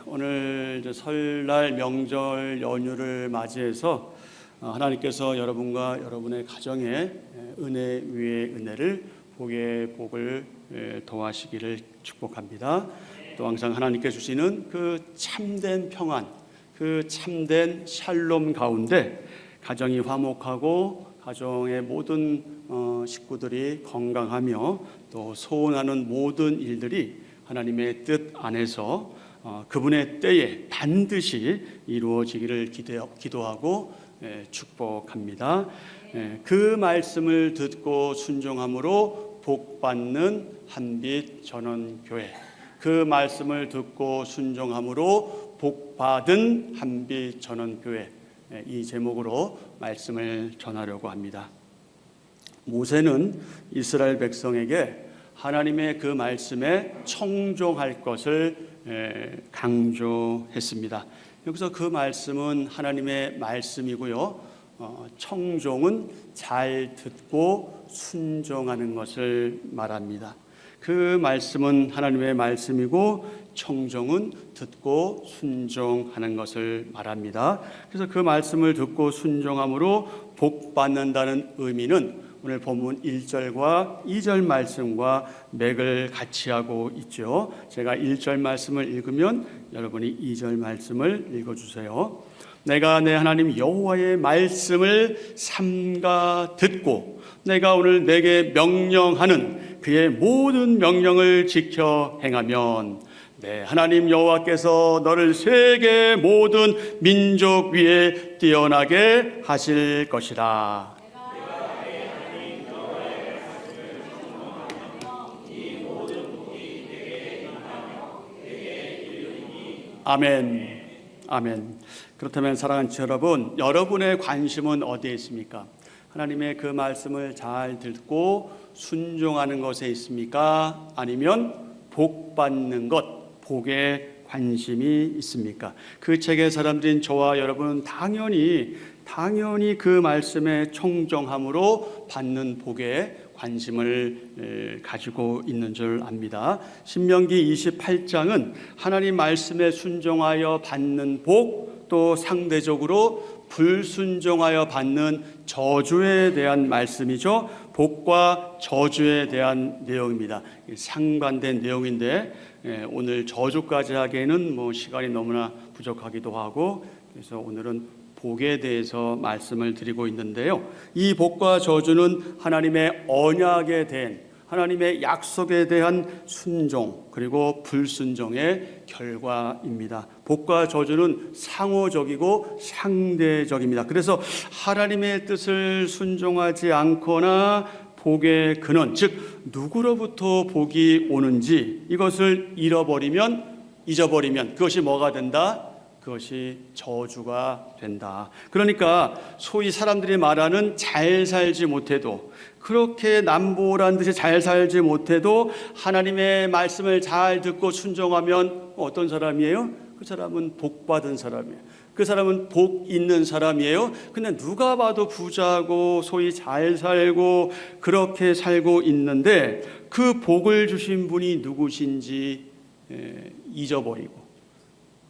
오늘 설날 명절 연휴를 맞이해서 하나님께서 여러분과 여러분의 가정에 은혜 위에 은혜를, 복에 복을 더하시기를 축복합니다. 또 항상 하나님께 주시는 그 참된 평안, 그 참된 샬롬 가운데 가정이 화목하고 가정의 모든 식구들이 건강하며 또 소원하는 모든 일들이 하나님의 뜻 안에서 그분의 때에 반드시 이루어지기를 기도하고 축복합니다. 그 말씀을 듣고 순종함으로 복받는 한빛 전원교회, 그 말씀을 듣고 순종함으로 복받은 한빛 전원교회, 이 제목으로 말씀을 전하려고 합니다. 모세는 이스라엘 백성에게 하나님의 그 말씀에 청종할 것을 강조했습니다. 여기서 그 말씀은 하나님의 말씀이고요, 청종은 잘 듣고 순종하는 것을 말합니다. 그 말씀은 하나님의 말씀이고 청종은 듣고 순종하는 것을 말합니다. 그래서 그 말씀을 듣고 순종함으로 복받는다는 의미는 오늘 본문 1절과 2절 말씀과 맥을 같이 하고 있죠. 제가 1절 말씀을 읽으면 여러분이 2절 말씀을 읽어주세요. 내가 내 하나님 여호와의 말씀을 삼가 듣고 내가 오늘 내게 명령하는 그의 모든 명령을 지켜 행하면 내 하나님 여호와께서 너를 세계 모든 민족 위에 뛰어나게 하실 것이라. 아멘. 아멘. 그렇다면 사랑하는 여러분, 여러분의 관심은 어디에 있습니까? 하나님의 그 말씀을 잘 듣고 순종하는 것에 있습니까? 아니면 복 받는 것, 복에 관심이 있습니까? 그 책의 사람들인 저와 여러분은 당연히 그 말씀에 청종함으로 받는 복에 관심을 가지고 있는 줄 압니다. 신명기 28장은 하나님 말씀에 순종하여 받는 복, 또 상대적으로 불순종하여 받는 저주에 대한 말씀이죠. 복과 저주에 대한 내용입니다. 상반된 내용인데 오늘 저주까지 하기에는 시간이 너무나 부족하기도 하고, 그래서 오늘은 복에 대해서 말씀을 드리고 있는데요. 이 복과 저주는 하나님의 언약에 대한, 하나님의 약속에 대한 순종 그리고 불순종의 결과입니다. 복과 저주는 상호적이고 상대적입니다. 그래서 하나님의 뜻을 순종하지 않거나 복의 근원, 즉 누구로부터 복이 오는지 이것을 잊어버리면 그것이 뭐가 된다? 그것이 저주가 된다. 그러니까 소위 사람들이 말하는 잘 살지 못해도, 그렇게 남보란 듯이 잘 살지 못해도 하나님의 말씀을 잘 듣고 순종하면 어떤 사람이에요? 그 사람은 복 받은 사람이에요. 그 사람은 복 있는 사람이에요. 근데 누가 봐도 부자고 소위 잘 살고 그렇게 살고 있는데 그 복을 주신 분이 누구신지 잊어버리고,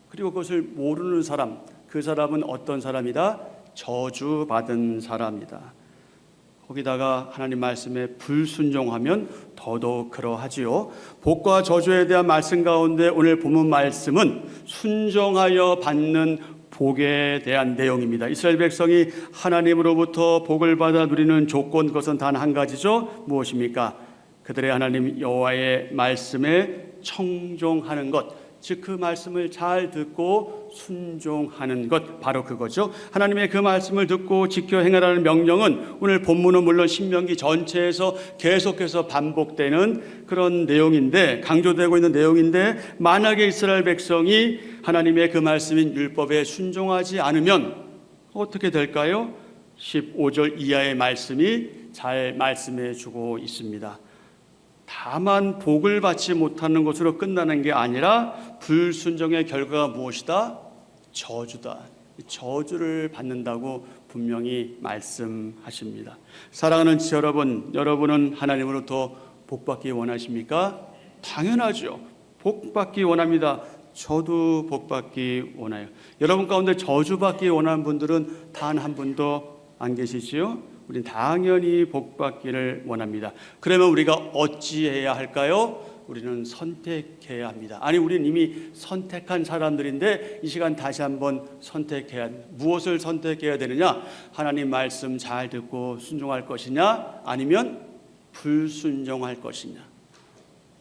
그리고 그것을 모르는 사람, 그 사람은 어떤 사람이다? 저주받은 사람이다. 거기다가 하나님 말씀에 불순종하면 더더욱 그러하지요. 복과 저주에 대한 말씀 가운데 오늘 본문 말씀은 순종하여 받는 복에 대한 내용입니다. 이스라엘 백성이 하나님으로부터 복을 받아 누리는 조건, 그것은 단 한 가지죠. 무엇입니까? 그들의 하나님 여호와의 말씀에 청종하는 것, 즉 그 말씀을 잘 듣고 순종하는 것, 바로 그거죠. 하나님의 그 말씀을 듣고 지켜 행하라는 명령은 오늘 본문은 물론 신명기 전체에서 계속해서 반복되는 그런 내용인데, 강조되고 있는 내용인데, 만약에 이스라엘 백성이 하나님의 그 말씀인 율법에 순종하지 않으면 어떻게 될까요? 15절 이하의 말씀이 잘 말씀해 주고 있습니다. 다만 복을 받지 못하는 것으로 끝나는 게 아니라 불순종의 결과가 무엇이다? 저주다. 저주를 받는다고 분명히 말씀하십니다. 사랑하는 여러분, 여러분은 하나님으로부터 복 받기 원하십니까? 당연하죠. 복 받기 원합니다. 저도 복받기 원해요. 여러분 가운데 저주받기 원하는 분들은 단 한 분도 안 계시지요? 우린 당연히 복받기를 원합니다. 그러면 우리가 어찌해야 할까요? 우리는 선택해야 합니다. 아니, 우리는 이미 선택한 사람들인데 이 시간 다시 한번 선택해야 합니다. 무엇을 선택해야 되느냐? 하나님 말씀 잘 듣고 순종할 것이냐? 아니면 불순종할 것이냐?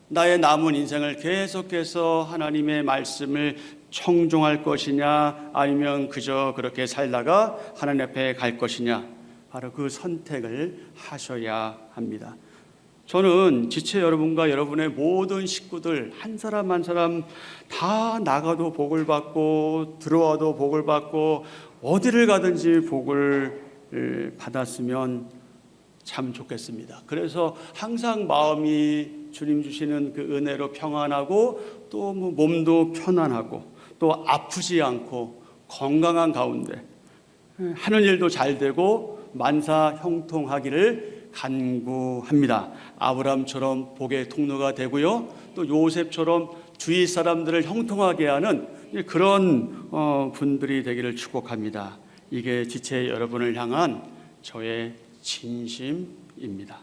나의 남은 인생을 계속해서 하나님의 말씀을 청종할 것이냐? 아니면 그저 그렇게 살다가 하나님 앞에 갈 것이냐? 바로 그 선택을 하셔야 합니다. 저는 지체 여러분과 여러분의 모든 식구들 한 사람 한 사람 다 나가도 복을 받고 들어와도 복을 받고 어디를 가든지 복을 받았으면 참 좋겠습니다. 그래서 항상 마음이 주님 주시는 그 은혜로 평안하고 또 몸도 편안하고 또 아프지 않고 건강한 가운데 하는 일도 잘 되고 만사 형통하기를 간구합니다. 아브라함처럼 복의 통로가 되고요, 또 요셉처럼 주위 사람들을 형통하게 하는 그런 분들이 되기를 축복합니다. 이게 지체 여러분을 향한 저의 진심입니다.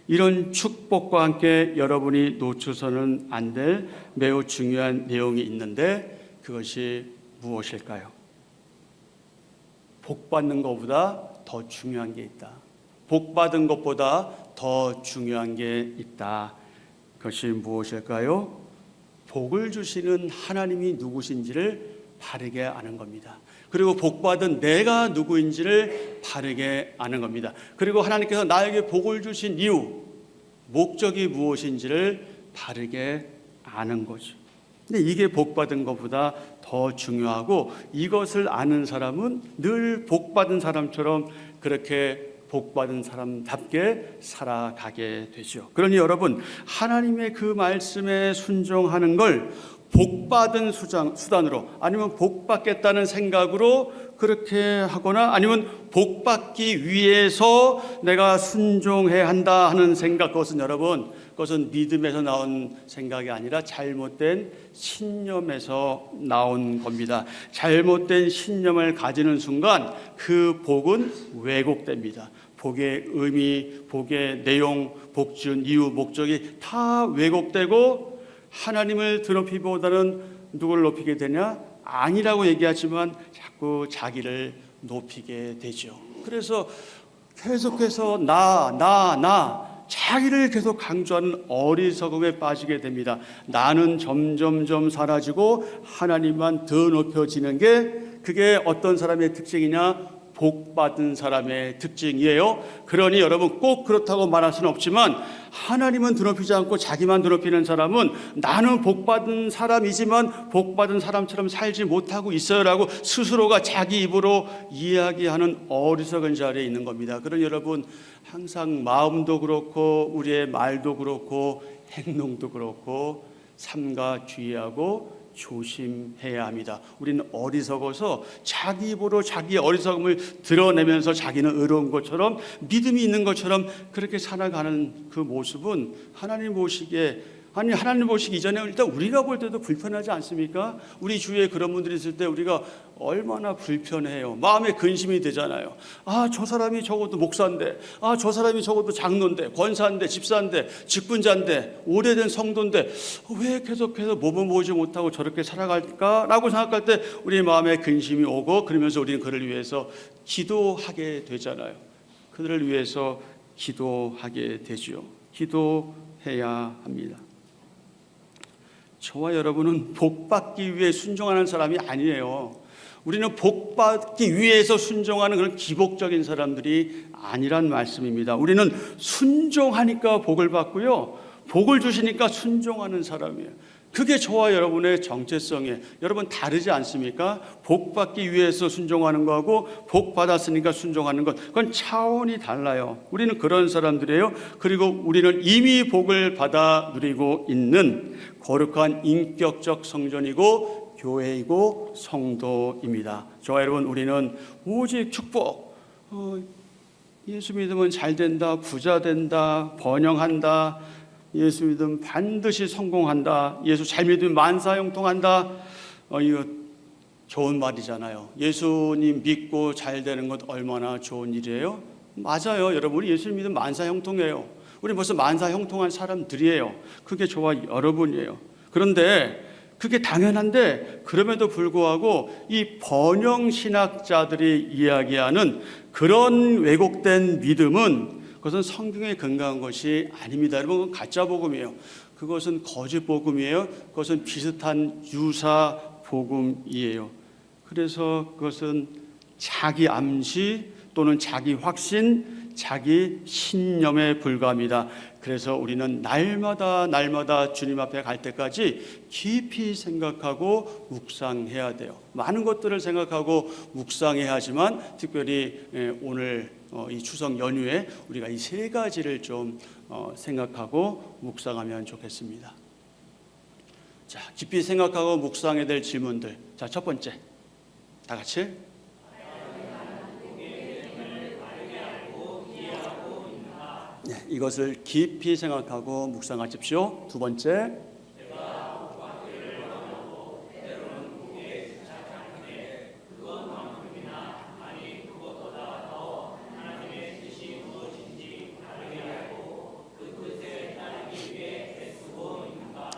이런 축복과 함께 여러분이 놓쳐서는 안 될 매우 중요한 내용이 있는데 그것이 무엇일까요? 복 받는 것보다 더 중요한 게 있다. 복 받은 것보다 더 중요한 게 있다. 그것이 무엇일까요? 복을 주시는 하나님이 누구신지를 바르게 아는 겁니다. 그리고 복 받은 내가 누구인지를 바르게 아는 겁니다. 그리고 하나님께서 나에게 복을 주신 이유, 목적이 무엇인지를 바르게 아는 거죠. 근데 이게 복 받은 것보다 더 중요하고 이것을 아는 사람은 늘 복 받은 사람처럼 그렇게 복 받은 사람답게 살아가게 되죠. 그러니 여러분, 하나님의 그 말씀에 순종하는 걸 복 받은 수단으로 아니면 복 받겠다는 생각으로 그렇게 하거나 아니면 복 받기 위해서 내가 순종해야 한다 하는 생각, 그것은 여러분, 그것은 믿음에서 나온 생각이 아니라 잘못된 신념에서 나온 겁니다. 잘못된 신념을 가지는 순간 그 복은 왜곡됩니다. 복의 의미, 복의 내용, 복 준 이유, 목적이 다 왜곡되고 하나님을 드높이기보다는 누구를 높이게 되냐? 아니라고 얘기하지만 자꾸 자기를 높이게 되죠. 그래서 계속해서 나 자기를 계속 강조하는 어리석음에 빠지게 됩니다. 나는 점점점 사라지고 하나님만 더 높여지는 게 그게 어떤 사람의 특징이냐? 복 받은 사람의 특징이에요. 그러니 여러분 꼭 그렇다고 말할 수는 없지만 하나님은 드높이지 않고 자기만 드높이는 사람은 나는 복 받은 사람이지만 복 받은 사람처럼 살지 못하고 있어요라고 스스로가 자기 입으로 이야기하는 어리석은 자리에 있는 겁니다. 그러니 여러분 항상 마음도 그렇고 우리의 말도 그렇고 행동도 그렇고 삼가 주의하고 조심해야 합니다. 우리는 어리석어서 자기 입으로 자기의 어리석음을 드러내면서 자기는 의로운 것처럼 믿음이 있는 것처럼 그렇게 살아가는 그 모습은 하나님 보시기에 하나님 보시기 이전에 일단 우리가 볼 때도 불편하지 않습니까? 우리 주위에 그런 분들이 있을 때 우리가 얼마나 불편해요. 마음에 근심이 되잖아요. 저 사람이 적어도 목사인데, 저 사람이 적어도 장로인데, 권사인데, 집사인데, 직분자인데, 오래된 성도인데 왜 계속해서 몸을 모으지 못하고 저렇게 살아갈까라고 생각할 때 우리 마음에 근심이 오고 그러면서 우리는 그를 위해서 기도하게 되잖아요. 그들을 위해서 기도하게 되죠. 기도해야 합니다. 저와 여러분은 복 받기 위해 순종하는 사람이 아니에요. 우리는 복 받기 위해서 순종하는 그런 기복적인 사람들이 아니란 말씀입니다. 우리는 순종하니까 복을 받고요, 복을 주시니까 순종하는 사람이에요. 그게 저와 여러분의 정체성이에요. 여러분 다르지 않습니까? 복 받기 위해서 순종하는 거하고 복 받았으니까 순종하는 것, 그건 차원이 달라요. 우리는 그런 사람들이에요. 그리고 우리는 이미 복을 받아 누리고 있는 거룩한 인격적 성전이고 교회이고 성도입니다. 저와 여러분, 우리는 오직 축복, 예수 믿으면 잘 된다, 부자 된다, 번영한다, 예수 믿으면 반드시 성공한다, 예수 잘 믿으면 만사형통한다, 이거 좋은 말이잖아요. 예수님 믿고 잘 되는 것 얼마나 좋은 일이에요? 맞아요. 여러분이 예수님 믿으면 만사형통해요. 우리 벌써 만사형통한 사람들이에요. 그게 저와 여러분이에요. 그런데 그게 당연한데 그럼에도 불구하고 이 번영신학자들이 이야기하는 그런 왜곡된 믿음은 그것은 성경에 근거한 것이 아닙니다. 여러분, 그건 가짜 복음이에요. 그것은 거짓 복음이에요. 그것은 비슷한 유사 복음이에요. 그래서 그것은 자기 암시 또는 자기 확신, 자기 신념에 불과합니다. 그래서 우리는 날마다 주님 앞에 갈 때까지 깊이 생각하고 묵상해야 돼요. 많은 것들을 생각하고 묵상해야 하지만 특별히 오늘 이 추석 연휴에 우리가 이 세 가지를 좀 생각하고 묵상하면 좋겠습니다. 자, 깊이 생각하고 묵상해야 될 질문들. 자, 첫 번째, 다 같이. 네, 이것을 깊이 생각하고 묵상하십시오. 두 번째,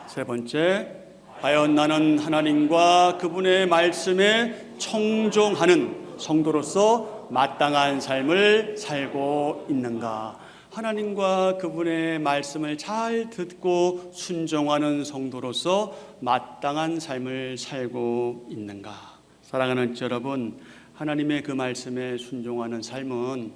세 번째, 과연 나는 하나님과 그분의 말씀에 청종하는 성도로서 마땅한 삶을 살고 있는가? 하나님과 그분의 말씀을 잘 듣고 순종하는 성도로서 마땅한 삶을 살고 있는가? 사랑하는 여러분, 하나님의 그 말씀에 순종하는 삶은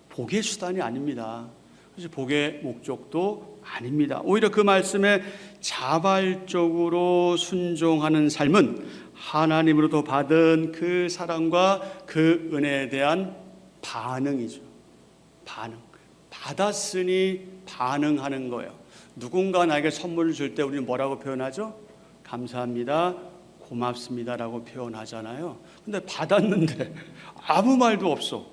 복의 수단이 아닙니다. 그래서 복의 목적도 아닙니다. 오히려 그 말씀에 자발적으로 순종하는 삶은 하나님으로부터 받은 그 사랑과 그 은혜에 대한 반응이죠. 반응. 받았으니 반응하는 거예요. 누군가 나에게 선물을 줄 때 우리는 뭐라고 표현하죠? 감사합니다, 고맙습니다라고 표현하잖아요. 근데 받았는데 아무 말도 없어.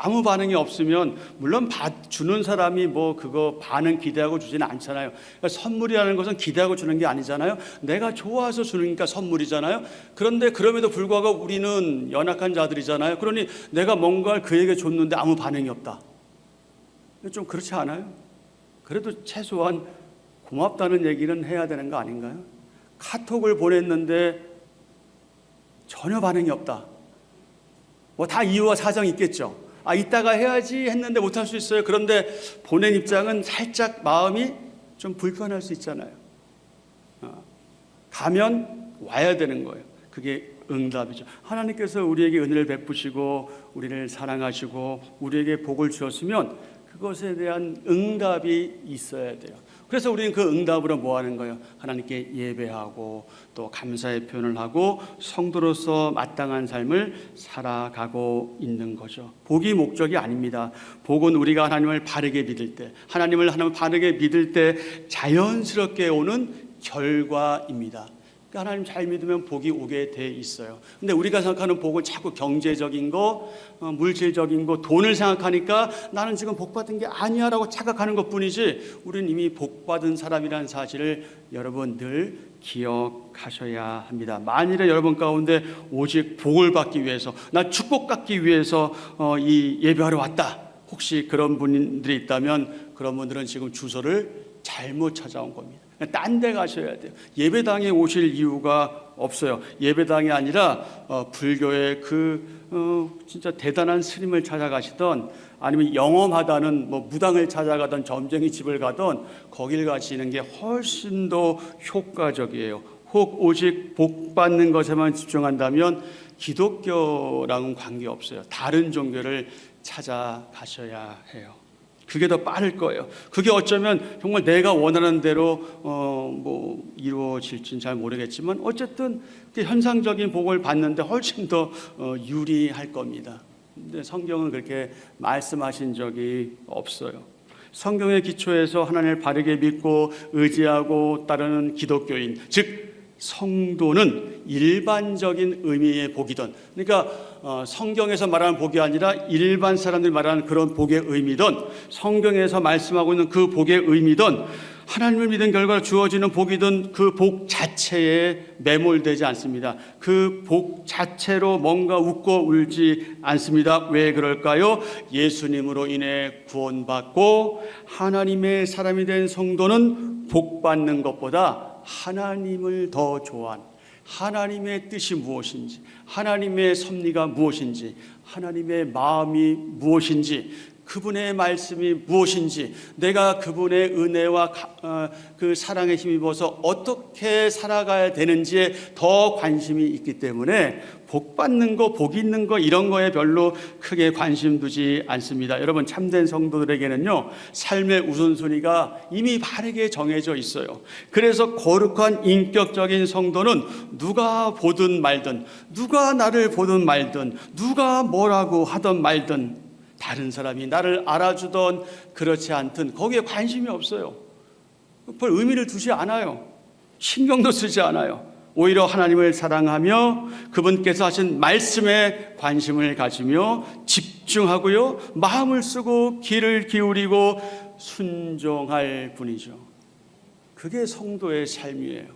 아무 반응이 없으면 물론 주는 사람이 뭐 그거 반응 기대하고 주지는 않잖아요. 그러니까 선물이라는 것은 기대하고 주는 게 아니잖아요. 내가 좋아서 주니까 선물이잖아요. 그런데 그럼에도 불구하고 우리는 연약한 자들이잖아요. 그러니 내가 뭔가를 그에게 줬는데 아무 반응이 없다. 좀 그렇지 않아요? 그래도 최소한 고맙다는 얘기는 해야 되는 거 아닌가요? 카톡을 보냈는데 전혀 반응이 없다. 뭐 다 이유와 사정이 있겠죠. 이따가 해야지 했는데 못할 수 있어요. 그런데 보낸 입장은 살짝 마음이 좀 불편할 수 있잖아요. 가면 와야 되는 거예요. 그게 응답이죠. 하나님께서 우리에게 은혜를 베푸시고 우리를 사랑하시고 우리에게 복을 주셨으면 그것에 대한 응답이 있어야 돼요. 그래서 우리는 그 응답으로 뭐 하는 거예요? 하나님께 예배하고 또 감사의 표현을 하고 성도로서 마땅한 삶을 살아가고 있는 거죠. 복이 목적이 아닙니다. 복은 우리가 하나님을 바르게 믿을 때, 하나님을 바르게 믿을 때 자연스럽게 오는 결과입니다. 그러니까 하나님 잘 믿으면 복이 오게 돼 있어요. 근데 우리가 생각하는 복은 자꾸 경제적인 거, 물질적인 거, 돈을 생각하니까 나는 지금 복 받은 게 아니야 라고 착각하는 것뿐이지 우리는 이미 복 받은 사람이라는 사실을 여러분 늘 기억하셔야 합니다. 만일에 여러분 가운데 오직 복을 받기 위해서, 나 축복받기 위해서 이 예배하러 왔다, 혹시 그런 분들이 있다면 그런 분들은 지금 주소를 잘못 찾아온 겁니다. 딴 데 가셔야 돼요. 예배당에 오실 이유가 없어요. 예배당이 아니라 불교의 진짜 대단한 스님을 찾아가시던, 아니면 영험하다는 무당을 찾아가던, 점쟁이 집을 가던 거길 가시는 게 훨씬 더 효과적이에요. 혹 오직 복 받는 것에만 집중한다면 기독교랑은 관계없어요. 다른 종교를 찾아가셔야 해요. 그게 더 빠를 거예요. 그게 어쩌면 정말 내가 원하는 대로 이루어질지는 잘 모르겠지만 어쨌든 현상적인 복을 받는데 훨씬 더 유리할 겁니다. 근데 성경은 그렇게 말씀하신 적이 없어요. 성경의 기초에서 하나님을 바르게 믿고 의지하고 따르는 기독교인, 즉 성도는 일반적인 의미의 복이든, 그러니까 성경에서 말하는 복이 아니라 일반 사람들이 말하는 그런 복의 의미든, 성경에서 말씀하고 있는 그 복의 의미든 하나님을 믿은 결과 주어지는 복이든 그 복 자체에 매몰되지 않습니다. 그 복 자체로 뭔가 웃고 울지 않습니다. 왜 그럴까요? 예수님으로 인해 구원받고 하나님의 사람이 된 성도는 복 받는 것보다 하나님을 더 좋아하는, 하나님의 뜻이 무엇인지, 하나님의 섭리가 무엇인지, 하나님의 마음이 무엇인지, 그분의 말씀이 무엇인지, 내가 그분의 은혜와 그 사랑에 힘입어서 어떻게 살아가야 되는지에 더 관심이 있기 때문에 복 받는 거, 복 있는 거 이런 거에 별로 크게 관심 두지 않습니다. 여러분, 참된 성도들에게는요, 삶의 우선순위가 이미 바르게 정해져 있어요. 그래서 거룩한 인격적인 성도는 누가 보든 말든, 누가 나를 보든 말든, 누가 뭐라고 하든 말든, 다른 사람이 나를 알아주던 그렇지 않든 거기에 관심이 없어요. 별 의미를 두지 않아요. 신경도 쓰지 않아요. 오히려 하나님을 사랑하며 그분께서 하신 말씀에 관심을 가지며 집중하고요, 마음을 쓰고 귀를 기울이고 순종할 뿐이죠. 그게 성도의 삶이에요.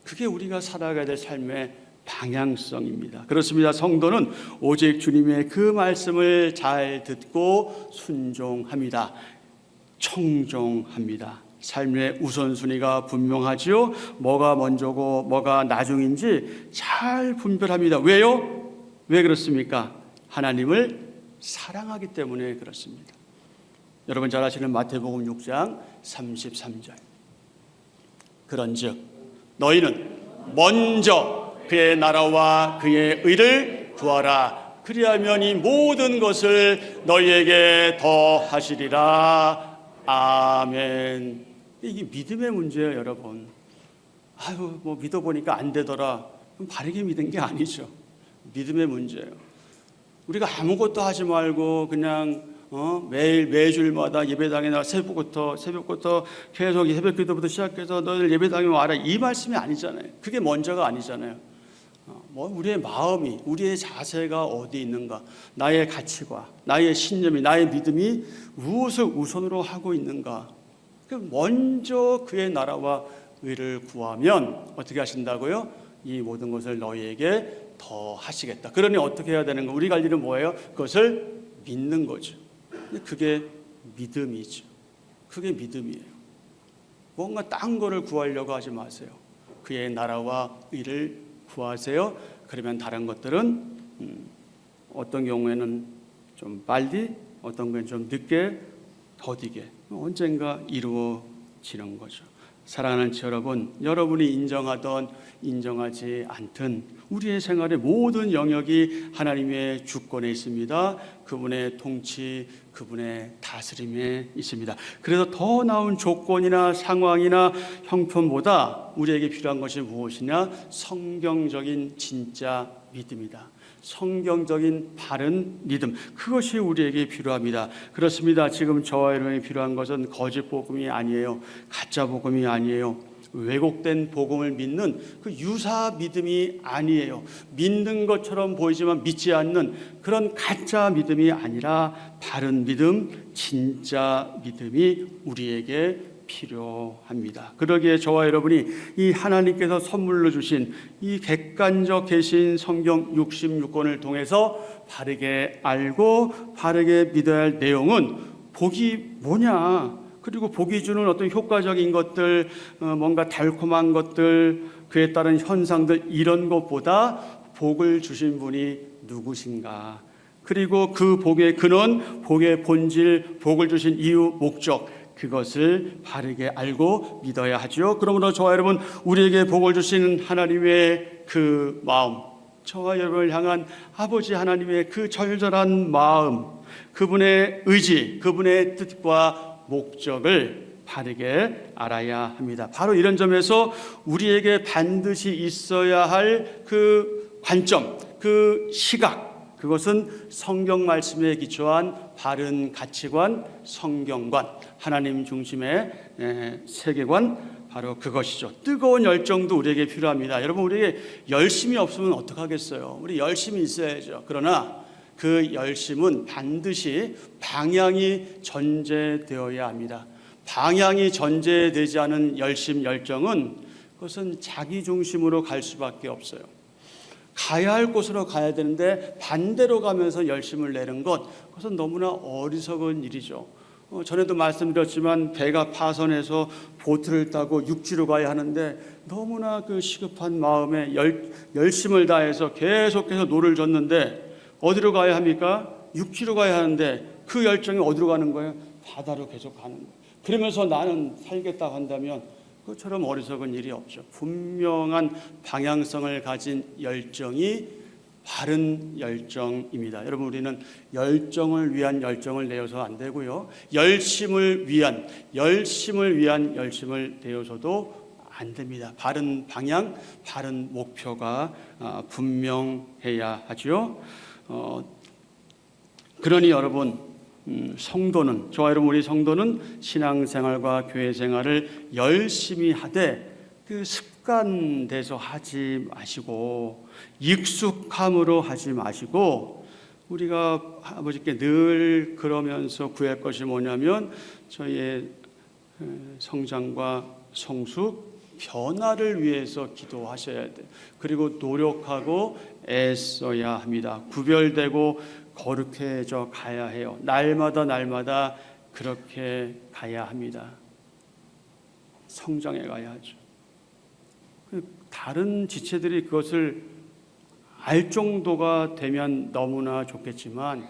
그게 우리가 살아가야 될 삶의 방향성입니다. 그렇습니다. 성도는 오직 주님의 그 말씀을 잘 듣고 순종합니다. 청종합니다. 삶의 우선순위가 분명하지요. 뭐가 먼저고 뭐가 나중인지 잘 분별합니다. 왜요? 왜 그렇습니까? 하나님을 사랑하기 때문에 그렇습니다. 여러분 잘 아시는 마태복음 6장 33절. 그런즉 너희는 먼저 그의 나라와 그의 의를 구하라. 그리하면 이 모든 것을 너희에게 더하시리라. 아멘. 이게 믿음의 문제예요, 여러분. 아유, 뭐 믿어보니까 안 되더라. 바르게 믿은 게 아니죠. 믿음의 문제예요. 우리가 아무것도 하지 말고 그냥 매주일마다 예배당에 나와 새벽부터 계속 새벽기도부터 시작해서 너희들 예배당에 와라, 이 말씀이 아니잖아요. 그게 먼저가 아니잖아요. 우리의 마음이, 우리의 자세가 어디 있는가, 나의 가치관, 나의 신념이, 나의 믿음이 무엇을 우선으로 하고 있는가. 먼저 그의 나라와 의를 구하면 어떻게 하신다고요? 이 모든 것을 너희에게 더 하시겠다. 그러니 어떻게 해야 되는 거? 우리가 할 일은 뭐예요? 그것을 믿는 거죠. 그게 믿음이죠. 그게 믿음이에요. 뭔가 딴 거를 구하려고 하지 마세요. 그의 나라와 의를 구하세요. 그러면 다른 것들은 어떤 경우에는 좀 빨리, 어떤 경우에는 좀 늦게, 더디게 언젠가 이루어지는 거죠. 사랑하는 여러분, 여러분이 인정하던 인정하지 않든 우리의 생활의 모든 영역이 하나님의 주권에 있습니다. 그분의 통치, 그분의 다스림에 있습니다. 그래서 더 나은 조건이나 상황이나 형편보다 우리에게 필요한 것이 무엇이냐? 성경적인 진짜 믿음이다. 성경적인 바른 믿음, 그것이 우리에게 필요합니다. 그렇습니다. 지금 저와 여러분이 필요한 것은 거짓 복음이 아니에요. 가짜 복음이 아니에요. 왜곡된 복음을 믿는 그 유사 믿음이 아니에요. 믿는 것처럼 보이지만 믿지 않는 그런 가짜 믿음이 아니라 바른 믿음, 진짜 믿음이 우리에게 필요합니다. 그러기에 저와 여러분이 이 하나님께서 선물로 주신 이 객관적 계신 성경 66권을 통해서 바르게 알고 바르게 믿어야 할 내용은 복이 뭐냐, 그리고 복이 주는 어떤 효과적인 것들, 뭔가 달콤한 것들, 그에 따른 현상들, 이런 것보다 복을 주신 분이 누구신가, 그리고 그 복의 근원, 복의 본질, 복을 주신 이유, 목적, 그것을 바르게 알고 믿어야 하죠. 그러므로 저와 여러분, 우리에게 복을 주시는 하나님의 그 마음, 저와 여러분을 향한 아버지 하나님의 그 절절한 마음, 그분의 의지, 그분의 뜻과 목적을 바르게 알아야 합니다. 바로 이런 점에서 우리에게 반드시 있어야 할 그 관점, 그 시각, 그것은 성경 말씀에 기초한 바른 가치관, 성경관, 하나님 중심의 세계관, 바로 그것이죠. 뜨거운 열정도 우리에게 필요합니다. 여러분, 우리에게 열심이 없으면 어떡하겠어요? 우리 열심이 있어야죠. 그러나 그 열심은 반드시 방향이 전제되어야 합니다. 방향이 전제되지 않은 열심, 열정은 그것은 자기 중심으로 갈 수밖에 없어요. 가야 할 곳으로 가야 되는데 반대로 가면서 열심을 내는 것, 그것은 너무나 어리석은 일이죠. 전에도 말씀드렸지만 배가 파선해서 보트를 타고 육지로 가야 하는데 너무나 그 시급한 마음에 열심을 다해서 계속해서 노를 젓는데 어디로 가야 합니까? 육지로 가야 하는데 그 열정이 어디로 가는 거예요? 바다로 계속 가는 거예요. 그러면서 나는 살겠다 한다면 그것처럼 어리석은 일이 없죠. 분명한 방향성을 가진 열정이 바른 열정입니다. 여러분, 우리는 열정을 위한 열정을 내어서 안 되고요. 열심을 위한 열심을 내어서도 안 됩니다. 바른 방향, 바른 목표가 분명해야 하죠. 그러니 여러분, 성도는, 저와 여러분 우리 성도는 신앙생활과 교회생활을 열심히 하되 그 습관돼서 하지 마시고 익숙함으로 하지 마시고 우리가 아버지께 늘 그러면서 구할 것이 뭐냐면 저희의 성장과 성숙, 변화를 위해서 기도하셔야 돼요. 그리고 노력하고 애써야 합니다. 구별되고 거룩해져 가야 해요. 날마다 그렇게 가야 합니다. 성장해 가야 하죠. 다른 지체들이 그것을 알 정도가 되면 너무나 좋겠지만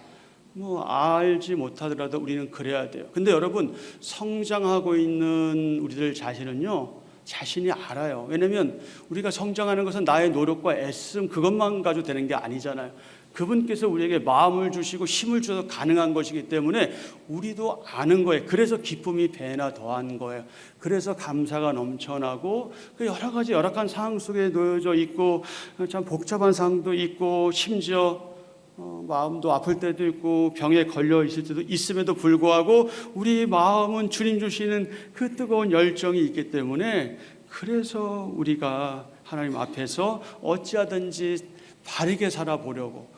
알지 못하더라도 우리는 그래야 돼요. 근데 여러분, 성장하고 있는 우리들 자신이 알아요. 왜냐하면 우리가 성장하는 것은 나의 노력과 애씀 그것만 가지고 되는 게 아니잖아요. 그분께서 우리에게 마음을 주시고 힘을 주셔서 가능한 것이기 때문에 우리도 아는 거예요. 그래서 기쁨이 배나 더한 거예요. 그래서 감사가 넘쳐나고 여러 가지 열악한 상황 속에 놓여져 있고 참 복잡한 상황도 있고 심지어 마음도 아플 때도 있고 병에 걸려 있을 때도 있음에도 불구하고 우리 마음은 주님 주시는 그 뜨거운 열정이 있기 때문에 그래서 우리가 하나님 앞에서 어찌하든지 바르게 살아보려고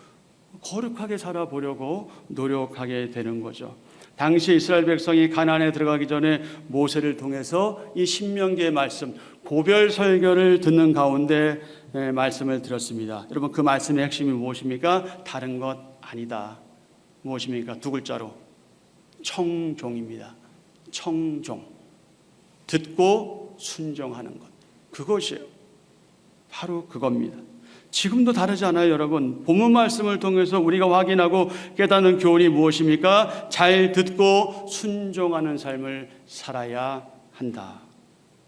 거룩하게 살아보려고 노력하게 되는 거죠. 당시 이스라엘 백성이 가나안에 들어가기 전에 모세를 통해서 이 신명기의 말씀 고별 설교를 듣는 가운데 말씀을 들었습니다. 여러분, 그 말씀의 핵심이 무엇입니까? 다른 것 아니다. 무엇입니까? 두 글자로 청종입니다. 청종. 듣고 순종하는 것. 그것이에요. 바로 그겁니다. 지금도 다르지 않아요, 여러분. 본문 말씀을 통해서 우리가 확인하고 깨닫는 교훈이 무엇입니까? 잘 듣고 순종하는 삶을 살아야 한다.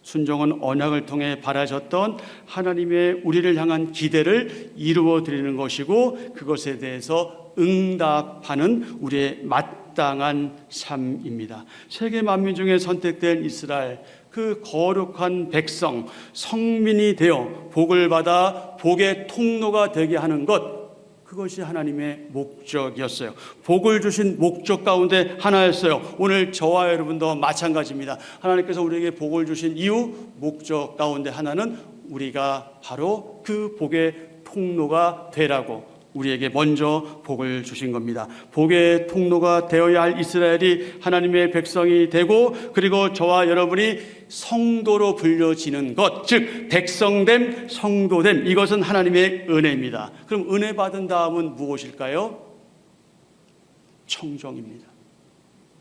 순종은 언약을 통해 바라졌던 하나님의 우리를 향한 기대를 이루어 드리는 것이고 그것에 대해서 응답하는 우리의 마땅한 삶입니다. 세계 만민 중에 선택된 이스라엘, 그 거룩한 백성, 성민이 되어 복을 받아 복의 통로가 되게 하는 것, 그것이 하나님의 목적이었어요. 복을 주신 목적 가운데 하나였어요. 오늘 저와 여러분도 마찬가지입니다. 하나님께서 우리에게 복을 주신 이유, 목적 가운데 하나는 우리가 바로 그 복의 통로가 되라고 우리에게 먼저 복을 주신 겁니다. 복의 통로가 되어야 할 이스라엘이 하나님의 백성이 되고 그리고 저와 여러분이 성도로 불려지는 것, 즉 백성됨, 성도됨, 이것은 하나님의 은혜입니다. 그럼 은혜 받은 다음은 무엇일까요? 청종입니다.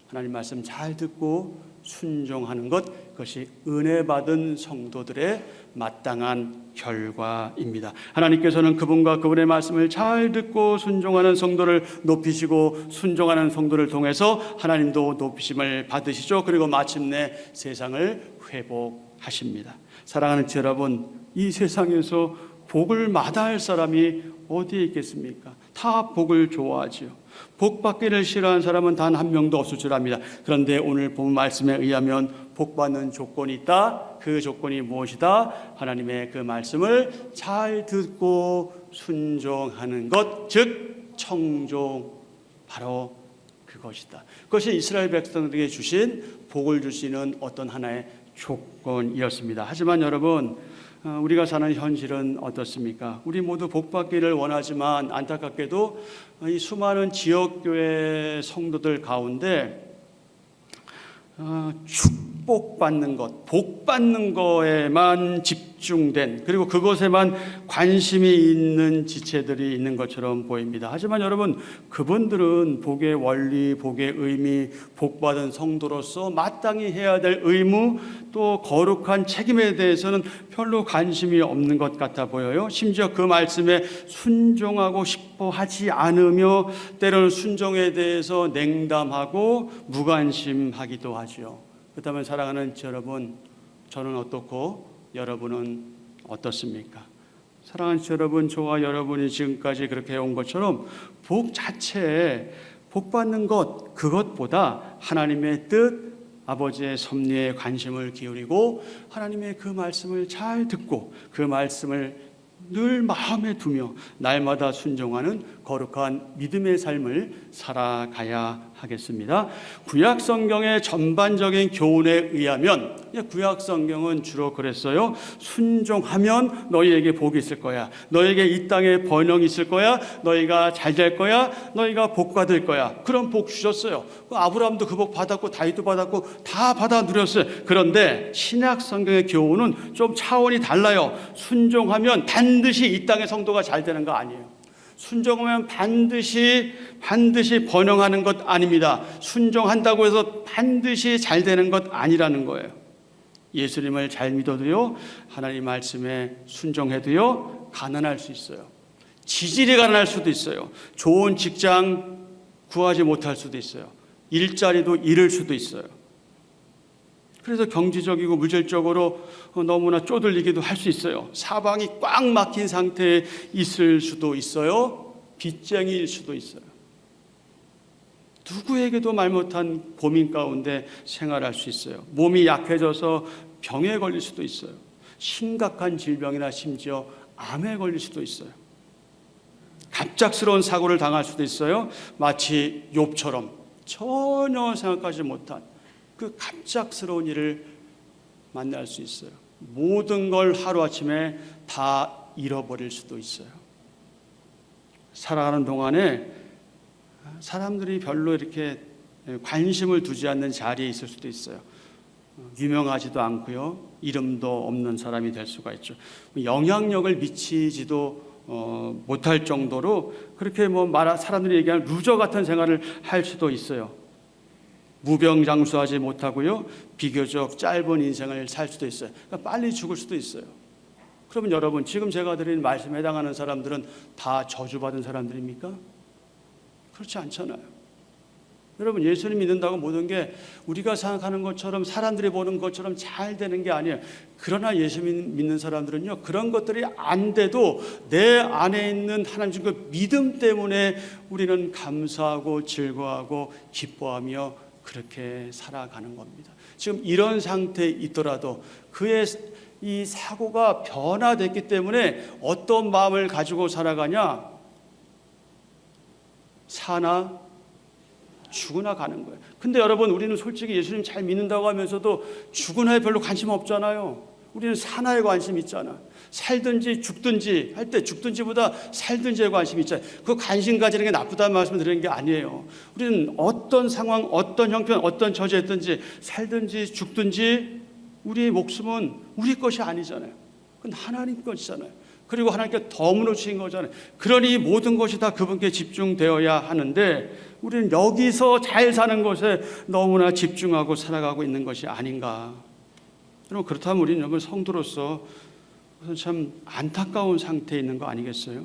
하나님 말씀 잘 듣고 순종하는 것, 그것이 은혜 받은 성도들의 마땅한 결과입니다. 하나님께서는 그분과 그분의 말씀을 잘 듣고 순종하는 성도를 높이시고 순종하는 성도를 통해서 하나님도 높이심을 받으시죠. 그리고 마침내 세상을 회복하십니다. 사랑하는 여러분, 이 세상에서 복을 마다할 사람이 어디에 있겠습니까? 다 복을 좋아하지요. 복 받기를 싫어하는 사람은 단 한 명도 없을 줄 압니다. 그런데 오늘 본 말씀에 의하면 복 받는 조건이 있다. 그 조건이 무엇이다? 하나님의 그 말씀을 잘 듣고 순종하는 것, 즉 청종, 바로 그것이다. 그것이 이스라엘 백성들에게 주신 복을 주시는 어떤 하나의 조건이었습니다. 하지만 여러분, 우리가 사는 현실은 어떻습니까? 우리 모두 복받기를 원하지만 안타깝게도 이 수많은 지역교회 성도들 가운데 축복받는 것, 복받는 거에만 집중된, 그리고 그것에만 관심이 있는 지체들이 있는 것처럼 보입니다. 하지만 여러분, 그분들은 복의 원리, 복의 의미, 복받은 성도로서 마땅히 해야 될 의무, 또 거룩한 책임에 대해서는 별로 관심이 없는 것 같아 보여요. 심지어 그 말씀에 순종하고 싶어 하지 않으며 때로는 순종에 대해서 냉담하고 무관심하기도 하죠. 그렇다면 사랑하는 여러분, 저는 어떻고 여러분은 어떻습니까? 사랑하는 여러분, 저와 여러분이 지금까지 그렇게 해온 것처럼 복 자체에 복받는 것, 그것보다 하나님의 뜻, 아버지의 섭리에 관심을 기울이고 하나님의 그 말씀을 잘 듣고 그 말씀을 늘 마음에 두며 날마다 순종하는 거룩한 믿음의 삶을 살아가야 하겠습니다. 구약 성경의 전반적인 교훈에 의하면, 구약 성경은 주로 그랬어요. 순종하면 너희에게 복이 있을 거야. 너희에게 이 땅에 번영이 있을 거야. 너희가 잘 될 거야. 너희가 복 받을 거야. 그런 복 주셨어요. 아브라함도 그 복 받았고 다윗도 받았고 다 받아 누렸어요. 그런데 신약 성경의 교훈은 좀 차원이 달라요. 순종하면 반드시 이 땅의 성도가 잘 되는 거 아니에요. 순종하면 반드시 번영하는 것 아닙니다. 순종한다고 해서 반드시 잘 되는 것 아니라는 거예요. 예수님을 잘 믿어도요, 하나님 말씀에 순종해도요, 가난할 수 있어요. 지질이 가난할 수도 있어요. 좋은 직장 구하지 못할 수도 있어요. 일자리도 잃을 수도 있어요. 그래서 경제적이고 물질적으로 너무나 쪼들리기도 할 수 있어요. 사방이 꽉 막힌 상태에 있을 수도 있어요. 빚쟁이일 수도 있어요. 누구에게도 말 못한 고민 가운데 생활할 수 있어요. 몸이 약해져서 병에 걸릴 수도 있어요. 심각한 질병이나 심지어 암에 걸릴 수도 있어요. 갑작스러운 사고를 당할 수도 있어요. 마치 욥처럼 전혀 생각하지 못한 그 갑작스러운 일을 만날 수 있어요. 모든 걸 하루아침에 다 잃어버릴 수도 있어요. 살아가는 동안에 사람들이 별로 이렇게 관심을 두지 않는 자리에 있을 수도 있어요. 유명하지도 않고요, 이름도 없는 사람이 될 수가 있죠. 영향력을 미치지도 못할 정도로 그렇게 사람들이 얘기하는 루저 같은 생활을 할 수도 있어요. 무병장수하지 못하고요, 비교적 짧은 인생을 살 수도 있어요. 그러니까 빨리 죽을 수도 있어요. 그러면 여러분, 지금 제가 드린 말씀에 해당하는 사람들은 다 저주받은 사람들입니까? 그렇지 않잖아요. 여러분, 예수님 믿는다고 모든 게 우리가 생각하는 것처럼, 사람들이 보는 것처럼 잘 되는 게 아니에요. 그러나 예수 믿는 사람들은요, 그런 것들이 안 돼도 내 안에 있는 하나님 준 그 믿음 때문에 우리는 감사하고 즐거워하고 기뻐하며 그렇게 살아가는 겁니다. 지금 이런 상태에 있더라도 그의 이 사고가 변화됐기 때문에 어떤 마음을 가지고 살아가냐? 사나 죽으나 가는 거예요. 근데 여러분, 우리는 솔직히 예수님 잘 믿는다고 하면서도 죽으나에 별로 관심 없잖아요. 우리는 사나에 관심 있잖아. 살든지 죽든지 할 때 죽든지보다 살든지에 관심이 있잖아요. 그 관심 가지는 게 나쁘다는 말씀을 드리는 게 아니에요. 우리는 어떤 상황, 어떤 형편, 어떤 처지였든지 살든지 죽든지 우리의 목숨은 우리 것이 아니잖아요. 그건 하나님 것이잖아요. 그리고 하나님께 덤으로 주신 거잖아요. 그러니 모든 것이 다 그분께 집중되어야 하는데 우리는 여기서 잘 사는 것에 너무나 집중하고 살아가고 있는 것이 아닌가. 여러분, 그렇다면 우리는 여러분 성도로서 참 안타까운 상태에 있는 거 아니겠어요?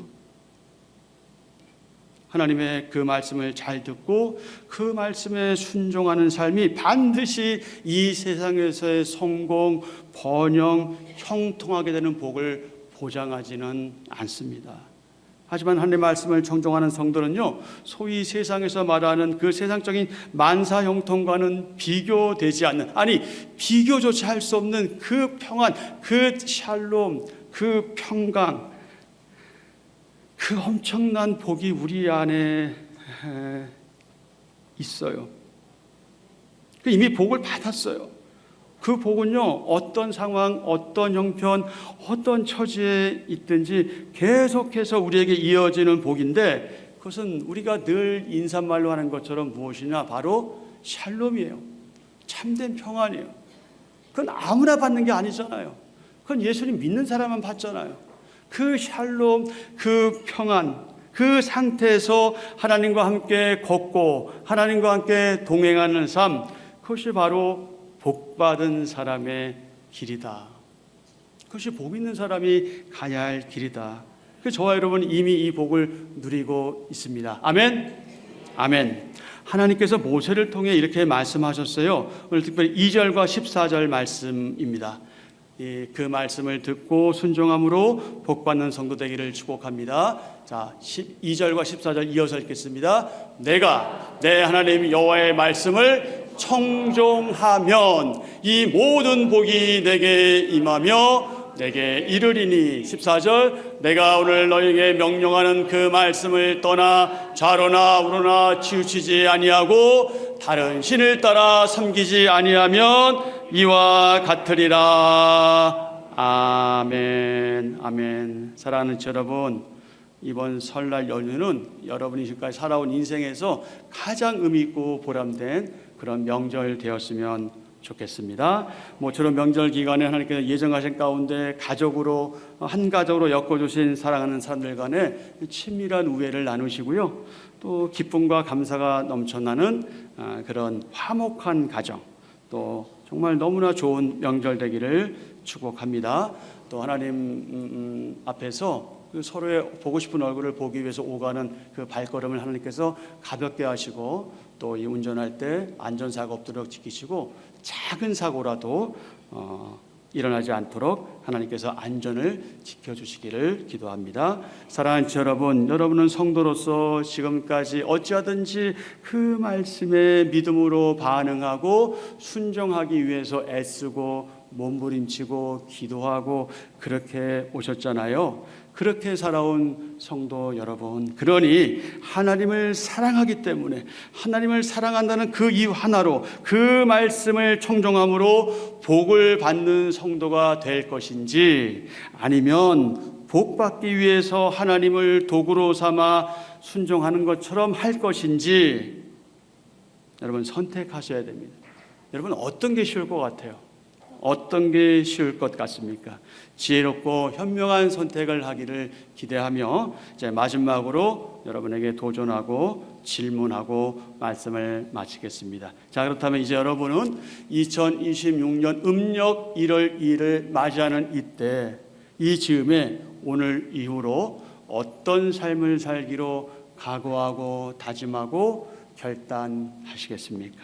하나님의 그 말씀을 잘 듣고 그 말씀에 순종하는 삶이 반드시 이 세상에서의 성공, 번영, 형통하게 되는 복을 보장하지는 않습니다. 하지만 하나님의 말씀을 정종하는 성도는요, 소위 세상에서 말하는 그 세상적인 만사 형통과는 비교되지 않는, 아니 비교조차 할 수 없는 그 평안, 그 샬롬, 그 평강, 그 엄청난 복이 우리 안에 있어요. 이미 복을 받았어요. 그 복은요, 어떤 상황, 어떤 형편, 어떤 처지에 있든지 계속해서 우리에게 이어지는 복인데, 그것은 우리가 늘 인사말로 하는 것처럼 무엇이냐, 바로 샬롬이에요. 참된 평안이에요. 그건 아무나 받는 게 아니잖아요. 그건 예수님 믿는 사람만 받잖아요. 그 샬롬, 그 평안, 그 상태에서 하나님과 함께 걷고 하나님과 함께 동행하는 삶, 그것이 바로 복받은 사람의 길이다. 그것이 복 있는 사람이 가야 할 길이다. 저와 여러분 이미 이 복을 누리고 있습니다. 아멘. 아멘. 하나님께서 모세를 통해 이렇게 말씀하셨어요. 오늘 특별히 2절과 14절 말씀입니다. 그 말씀을 듣고 순종함으로 복받는 성도 되기를 축복합니다. 자, 2절과 14절 이어서 읽겠습니다. 내가 내 하나님 여호와의 말씀을 청종하면 이 모든 복이 내게 임하며 내게 이르리니. 14절 내가 오늘 너에게 명령하는 그 말씀을 떠나 좌로나 우로나 치우치지 아니하고 다른 신을 따라 섬기지 아니하면 이와 같으리라. 아멘. 아멘. 사랑하는 여러분, 이번 설날 연휴는 여러분이 지금까지 살아온 인생에서 가장 의미 있고 보람된 그런 명절 되었으면 좋겠습니다. 모처럼 명절 기간에 하나님께서 예정하신 가운데 가족으로 한 가족으로 엮어주신 사랑하는 사람들 간에 친밀한 우애를 나누시고요, 또 기쁨과 감사가 넘쳐나는 그런 화목한 가정, 또 정말 너무나 좋은 명절 되기를 축복합니다. 또 하나님 앞에서 서로의 보고 싶은 얼굴을 보기 위해서 오가는 그 발걸음을 하나님께서 가볍게 하시고, 또 이 운전할 때 안전사고 없도록 지키시고, 작은 사고라도 일어나지 않도록 하나님께서 안전을 지켜주시기를 기도합니다. 사랑하는 여러분, 여러분은 성도로서 지금까지 어찌하든지 그 말씀에 믿음으로 반응하고 순종하기 위해서 애쓰고 몸부림치고 기도하고 그렇게 오셨잖아요. 그렇게 살아온 성도 여러분, 그러니 하나님을 사랑하기 때문에 하나님을 사랑한다는 그 이유 하나로 그 말씀을 청종함으로 복을 받는 성도가 될 것인지, 아니면 복 받기 위해서 하나님을 도구로 삼아 순종하는 것처럼 할 것인지 여러분 선택하셔야 됩니다. 여러분 어떤 게 쉬울 것 같아요? 어떤 게 쉬울 것 같습니까? 지혜롭고 현명한 선택을 하기를 기대하며 이제 마지막으로 여러분에게 도전하고 질문하고 말씀을 마치겠습니다. 자, 그렇다면 이제 여러분은 2026년 음력 1월 2일을 맞이하는 이때, 이 즈음에 오늘 이후로 어떤 삶을 살기로 각오하고 다짐하고 결단하시겠습니까?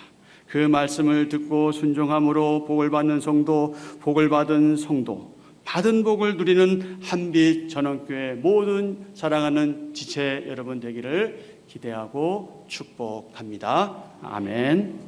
그 말씀을 듣고 순종함으로 복을 받는 성도, 복을 받은 성도, 받은 복을 누리는 한빛 전원교회 모든 사랑하는 지체 여러분 되기를 기대하고 축복합니다. 아멘.